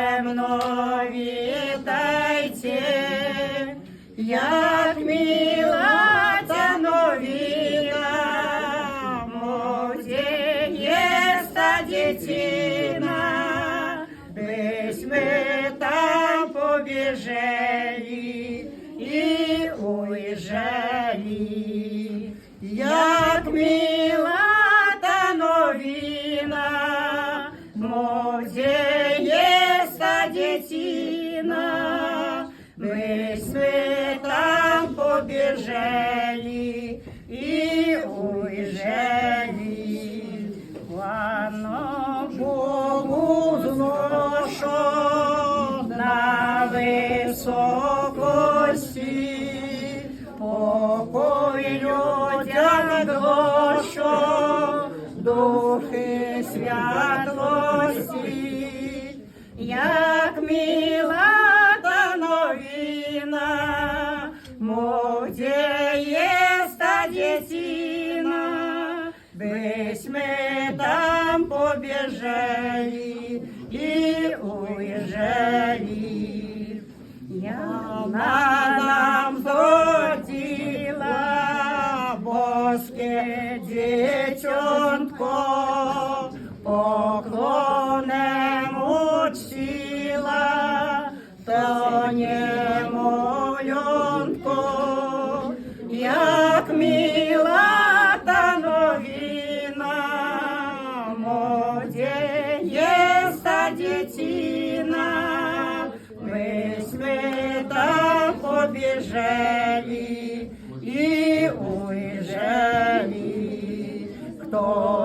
земно вітайте, як мила та новина, моде есть та детина, десь мы там побежали и уезжали, як мила та новина, моде есть та детина, мы там побежали и уезжали. Слава Богу зношу на високості, покой людям душу, духи святості, як мила та новина, моде есть та детина, весь мы там побежали и уезжали. Яна нам зродила боске детенко, поклонем учила, то немовлянко, як мила та новина, моде есть та детина, весь мы там побежали и уезжали. Кто